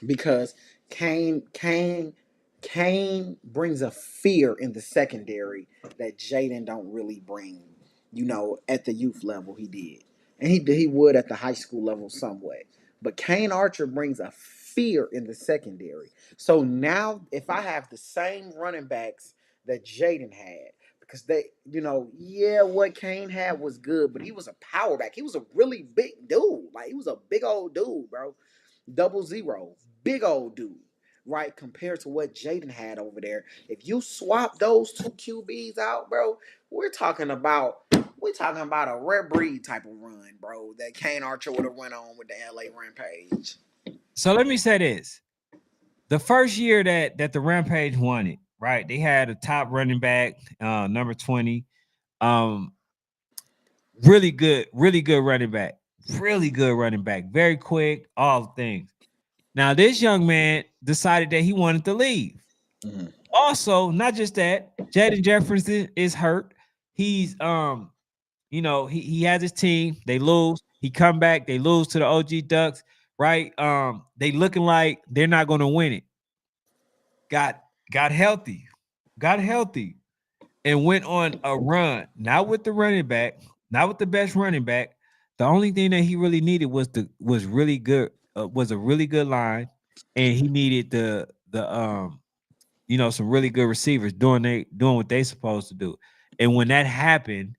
Because Kane brings a fear in the secondary that Jaden don't really bring. At the youth level he did, and he would at the high school level somewhat. But Kane Archer brings a fear in the secondary. So now, if I have the same running backs that Jaden had, because yeah, what Kane had was good, but he was a power back. He was a really big dude. Like, he was a big old dude, bro. 00, big old dude, right? Compared to what Jaden had over there. If you swap those two QBs out, bro, we're talking about a rare breed type of run, bro, that Kane Archer would have went on with the LA Rampage. So let me say this. The first year that the Rampage won it, right? They had a top running back, number 20. Um, really good running back. Really good running back. Very quick, all the things. Now, this young man decided that he wanted to leave. Mm-hmm. Also, not just that, Jaden Jefferson is hurt. He's he has his team, they lose, he come back, they lose to the OG Ducks, right? They looking like they're not gonna win it. Got got healthy, got healthy, and went on a run. Not with the running back, not with the best running back. The only thing that he really needed was really good, was a really good line, and he needed the some really good receivers doing what they supposed to do. And when that happened,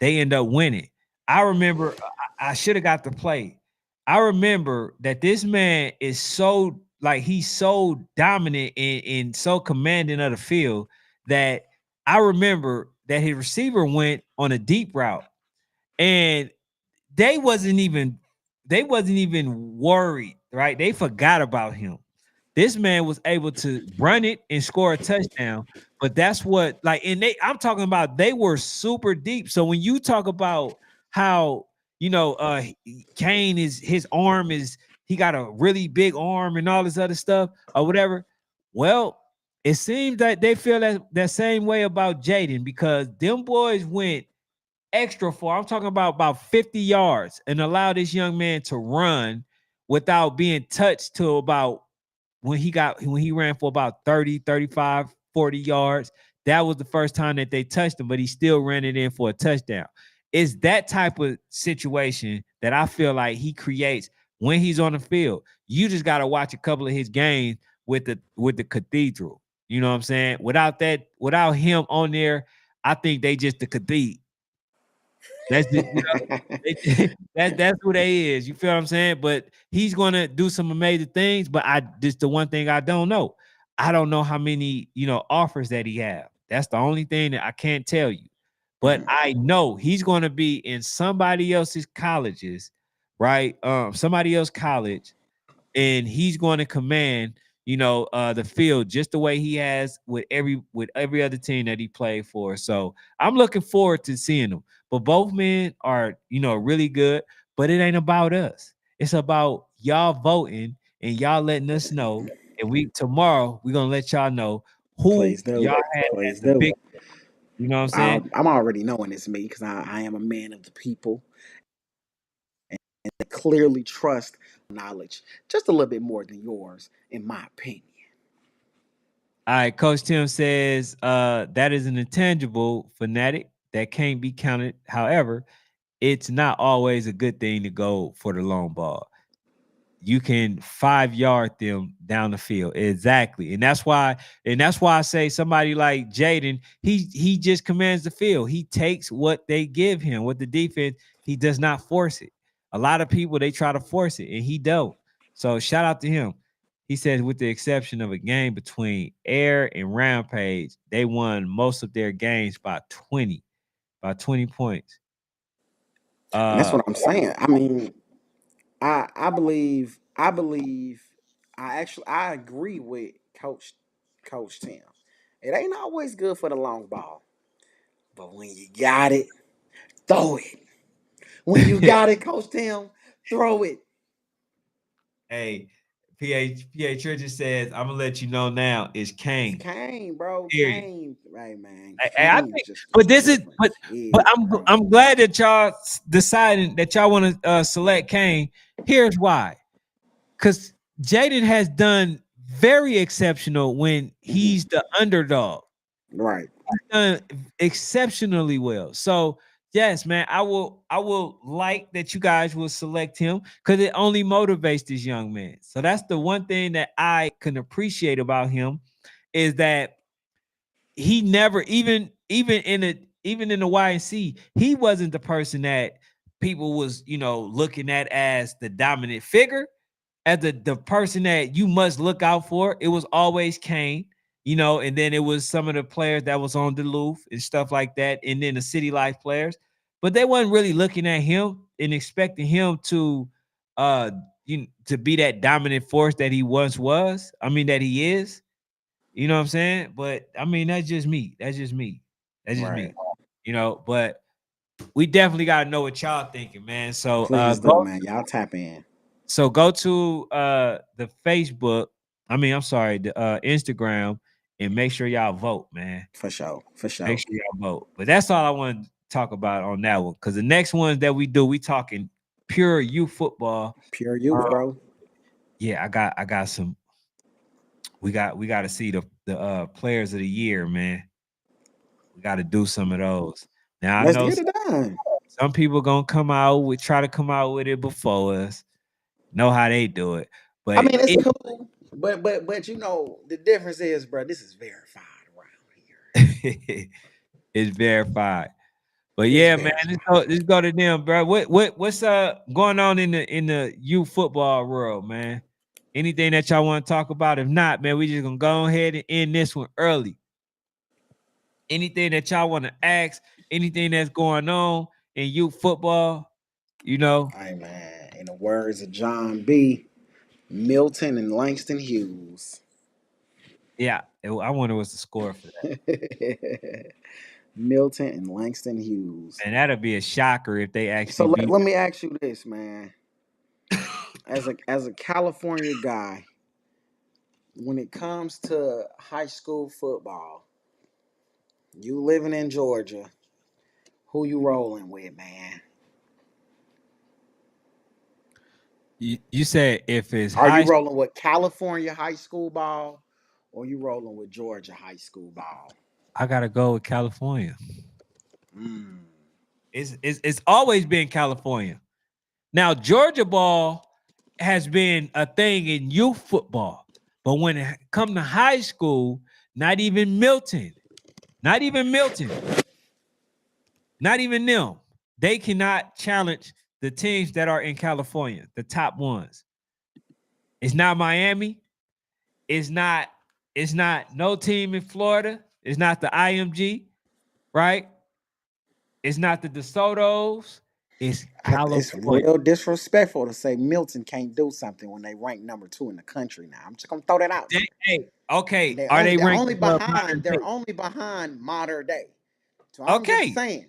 they end up winning. I remember I should have got to play. I remember that this man is so, like, he's so dominant and so commanding of the field that I remember that his receiver went on a deep route, and they wasn't even worried, right? They forgot about him. This man was able to run it and score a touchdown. But that's what, like, and I'm talking about, they were super deep. So when you talk about how, Kane his arm is, he got a really big arm and all this other stuff or whatever. Well, it seems that they feel that same way about Jaden, because them boys went extra far. I'm talking about 50 yards, and allow this young man to run without being touched to about, when he ran for about 30, 35, 40 yards. That was the first time that they touched him, but he still ran it in for a touchdown. It's that type of situation that I feel like he creates when he's on the field. You just got to watch a couple of his games with the Cathedral. You know what I'm saying? Without him on there, I think they just the Cathedral. That's it, you know. That's who they is. You feel what I'm saying? But he's gonna do some amazing things. But I just the one thing I don't know. I don't know how many offers that he have. That's the only thing that I can't tell you. But Mm. I know he's gonna be in somebody else's colleges, right? Somebody else college, and he's going to command the field just the way he has with every other team that he played for. So I'm looking forward to seeing them. But both men are really good. But it ain't about us. It's about y'all voting and y'all letting us know. And we tomorrow we're gonna let y'all know who Please do. y'all had as Please the do. big. You know what I'm saying? I'm already knowing it's me because I am a man of the people and I clearly trust knowledge just a little bit more than yours, in my opinion. All right, Coach Tim says that is an intangible fanatic that can't be counted. However, it's not always a good thing to go for the long ball. You can 5 yard them down the field. Exactly. And that's why I say somebody like Jaden, he just commands the field. He takes what they give him. With the defense, he does not force it. A lot of people they try to force it and he don't. So shout out to him. He says, with the exception of a game between Air and Rampage, they won most of their games by 20 points. And that's Uh what I'm saying. I mean, I believe I agree with Coach Tim. It ain't always good for the long ball, but when you got it, throw it. When you got it, Coach Tim, throw it. Hey, PA Churches says, I'm gonna let you know now, it's It's Kane. Kane, bro. Period. Kane. Right, man. I Kane is think, just a but this is, different but kid, I'm bro. I'm glad that y'all deciding that y'all want to select Kane. Here's why, because Jaden has done very exceptional when Hmm. he's the underdog. Right. Done exceptionally well. So yes, man, I will like that you guys will select him because it only motivates this young man. So that's the one thing that I can appreciate about him is that he never even in the YNC, he wasn't the person that people was looking at as the dominant figure, as the person that you must look out for. It was always Kane, and then it was some of the players that was on Duluth and stuff like that, and then the City Life players, but they wasn't really looking at him and expecting him to uh to be that dominant force that he once was. I mean, that he is. You know what I'm saying? But I mean, that's just me. That's just me. That's just Right. me. But we definitely gotta know what y'all thinking, man. So Please do, man. Y'all tap in. go to the Facebook. I mean, I'm sorry, the Instagram, and make sure y'all vote, man. For sure. For Make sure. sure y'all vote. But that's all I want to talk about on that one. Because the next ones that we do, we talking pure youth football. Pure youth, Uh, bro. yeah, I got some. We got to see the players of the year, man. We got to do some of those. Now I Let's know get it done. some people gonna try to come out with it before us. Know how they do it, I but mean, it's cool, but the difference is, bro, this is verified around here. it's verified. But It's yeah, man, let's verified. go, let's go to them, bro. What's going on in the youth football world, man? Anything that y'all want to talk about? If not, man, we just gonna go ahead and end this one early. Anything that y'all want to ask? Anything that's going on in youth football? You know, Hey, man. In the words of John B. Milton and Langston Hughes. yeah. I wonder what's the score for that. Milton and Langston Hughes. And that'll be a shocker if they So actually let, beat. let me ask you this, man. As a California guy, when it comes to high school football, you living in Georgia, who you rolling with, man? You said if it's Are you high, rolling with California high school ball, or you rolling with Georgia high school ball? I gotta go with California. Mm. It's always been California. Now Georgia ball has been a thing in youth football, but when it come to high school, not even Milton, not even Milton, not even them. They cannot challenge the teams that are in California, the top ones. It's not Miami. It's not. It's not no team in Florida. It's not the IMG, right? It's not the DeSoto's. It's It's California. real disrespectful to say Milton can't do something when they rank number 2 in the country. Now I'm just gonna throw that out to you. Hey, okay. They Are only they they're ranked only above modern behind. They're day? only behind modern day. So I'm just Okay. saying.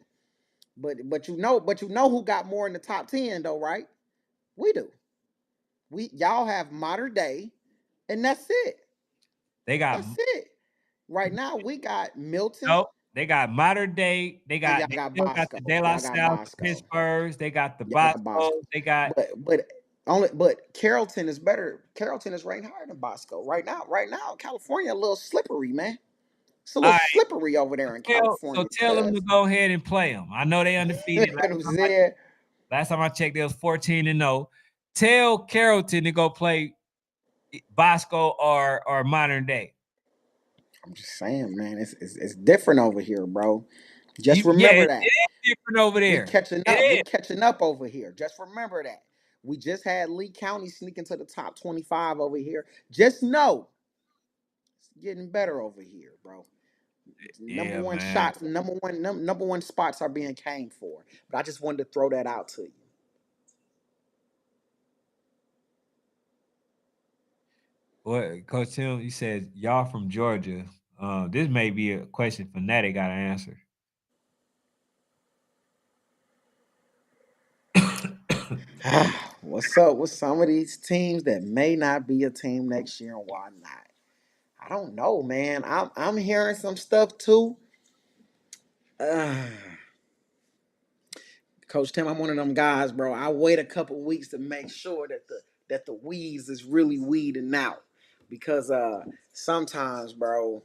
But you know who got more in the top 10 though, right? We do. Y'all have modern day, and that's it. They got That's it. Right now we got Milton, no. They got modern day. They and got. y'all They got still got Bosco. the De La Y'all got Salle, the Bosco. Pittsburghs. They got the Y'all got Bosco. Boscos. They got. But Carrollton is better. Carrollton is ranked higher than Bosco right now. Right now, California a little slippery, man. It's a All little right. slippery over there in So California, tell them to cuz. go ahead and play them. I know they undefeated. You know what I'm saying? Last time I checked, they was 14-0. Tell Carrollton to go play Bosco or modern day. I'm just saying, man, it's different over here, bro. Just Yeah, remember it that. is different over We there. catching It up. We is. catching up over here. Just remember that. We just had Lee County sneak into the top 25 over here. Just know it's getting better over here, bro. Number Yeah, one man. shots, number one spots are being came for. But I just wanted to throw that out to you. What Coach Tim, you said y'all from Georgia. This may be a question for Natty got to answer. What's up with some of these teams that may not be a team next year and why not? I don't know, man. I'm hearing some stuff too. Uh, Coach Tim, I'm one of them guys, bro. I wait a couple weeks to make sure that the weeds is really weeding out, because sometimes, bro,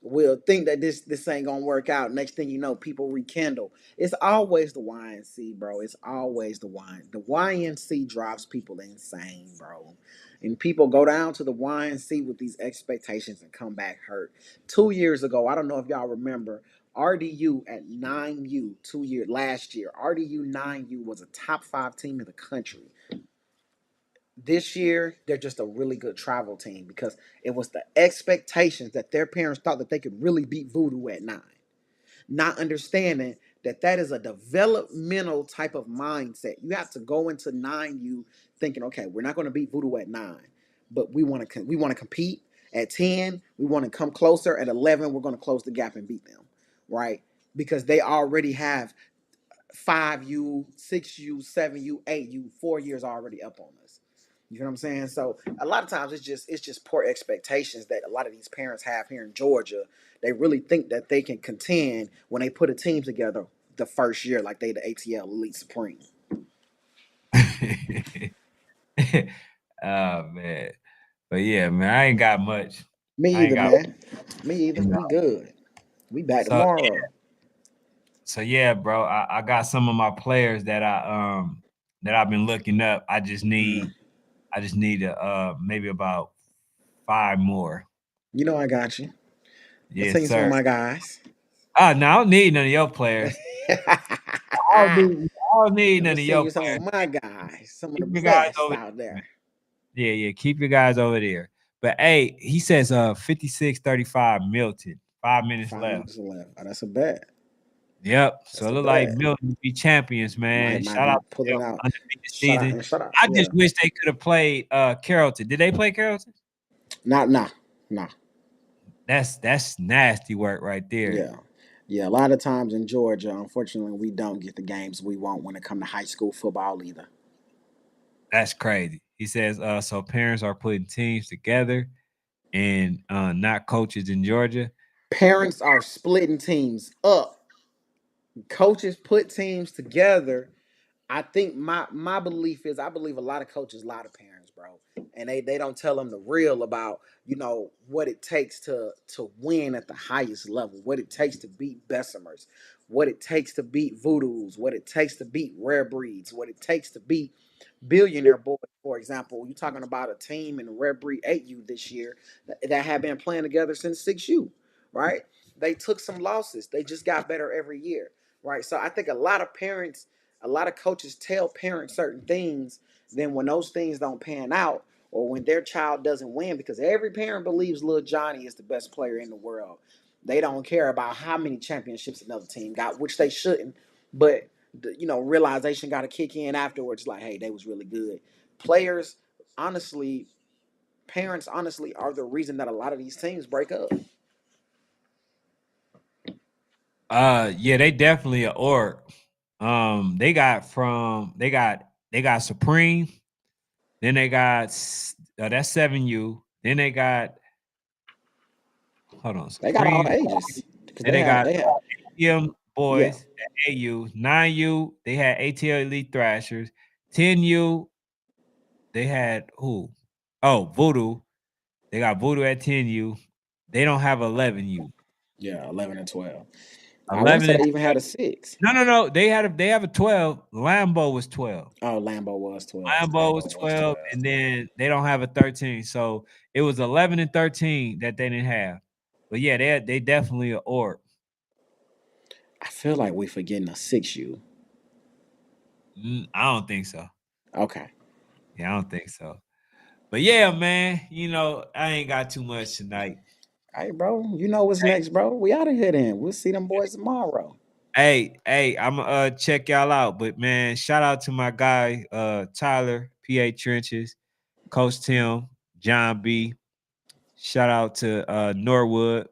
we'll think that this ain't gonna work out. Next thing you know, people rekindle. It's always the YNC, bro. It's always the Y. The YNC drives people insane, bro. And people go down to the YNC with these expectations and come back hurt. 2 years ago, I don't know if y'all remember, RDU at 9U 2 year last year. RDU 9U was a top 5 team in the country. This year, they're just a really good travel team because it was the expectations that their parents thought that they could really beat Voodoo at 9. Not understanding that that is a developmental type of mindset. You have to go into 9U thinking, okay, we're not going to beat Voodoo at 9, but we want to compete at 10. We want to come closer at 11. We're going to close the gap and beat them, right? Because they already have 5U, 6U, 7U, 8U, 4 years already up on us. You know what I'm saying? So a lot of times it's just poor expectations that a lot of these parents have here in Georgia. They really think that they can contend when they put a team together the first year, like they the ATL Elite Supreme. Oh man. But yeah, man, I ain't got much. Me I ain't either, got man. Me either. you know. We good. We back So tomorrow. yeah, bro. I got some of my players that I've been looking up. Mm. I just need maybe about five more. You know I got you. Let's Yes, send you some of sir. my guys. No, I don't need none of your players. I don't need Let me none of send your you some players. of my guys. Some of the Keep your guys best over out there, man. there. Yeah, yeah. Keep your guys over there. But hey, he says 56-35 Milton. 5 minutes Five left. minutes left. Oh, that's a bet. Yep. So That's it a look like bet. Milton will be champions, man. Might Shout be out to them. pulling out. Undefeated Shut out season. and shut up. I Yeah. just wish they could have played Carrollton. Did they play Carrollton? Not nah. Nah. That's nasty work right there. Yeah. Yeah. A lot of times in Georgia, unfortunately, we don't get the games we want when it comes to high school football either. That's crazy. He says so parents are putting teams together and not coaches in Georgia. Parents are splitting teams up. Coaches put teams together. I think my belief is I believe a lot of coaches lie to parents, bro, and they don't tell them the real about what it takes to win at the highest level, what it takes to beat Bessemers, what it takes to beat Voodoos, what it takes to beat Rare Breeds, what it takes to beat Billionaire Boys. For example, you're talking about a team in Rare Breed 8U this year that have been playing together since 6U, right? They took some losses. They just got better every year. right? So I think a lot of parents, a lot of coaches tell parents certain things. Then when those things don't pan out, or when their child doesn't win, because every parent believes little Johnny is the best player in the world. They don't care about how many championships another team got, which they shouldn't. But realization got to kick in afterwards. Like, hey, they was really good. Players, honestly, parents, honestly, are the reason that a lot of these teams break up. Yeah, they definitely a org. They got Supreme, then they got that's 7U, then they got hold on, They got all Supreme, ages because then they they had got they had ATM yeah. boys at AU, 9U, they had ATL Elite Thrashers, 10U, they had who? Oh, Voodoo. They got Voodoo at 10U. They don't have 11U. Yeah, 11 and 12. I want to 11 say and they even had a 6. no. They have a 12. Lambo was 12. Oh, Lambo was 12. Lambo was Lambo was 12, 12. and then they don't have a 13. So it was 11 and 13 that they didn't have. But yeah, they definitely a org. I feel like we forgetting a 6U. I don't think so. Okay. Yeah, I don't think so. But yeah, man, I ain't got too much tonight. Hey, bro, you know what's next, bro? We out of here then. We'll see them boys tomorrow. Hey, I'm check y'all out. But man, shout out to my guy, Tyler, PA Trenches, Coach Tim, John B. Shout out to Norwood.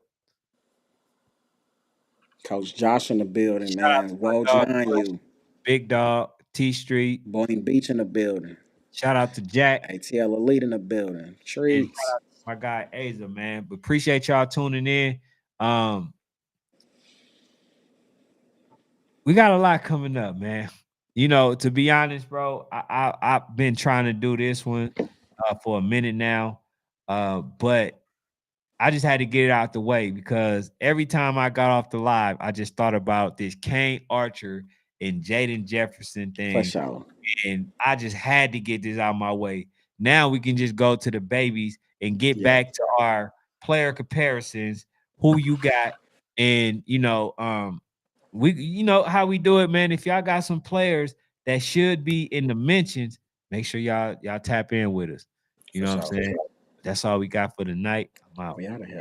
Coach Josh in the building, Shout out to man. Woj my dog, 9U. Big Dog, T Street. Boynton Beach in the building. Shout out to Jack. ATL Elite in the building. And shout Treats. out to my guy Aza, man. But appreciate y'all tuning in. Um, we got a lot coming up, man. To be honest, bro, I've been trying to do this one for a minute now. But I just had to get it out the way because every time I got off the live, I just thought about this Kane Archer and Jaden Jefferson For thing. sure. And I just had to get this out my way. Now we can just go to the babies and get Yep. back to our player comparisons, who you got, and we how we do it, man. If y'all got some players that should be in the mentions, make sure y'all tap in with us. You For know what I'm sure. saying? That's all we got for tonight. I'm out. We out of here.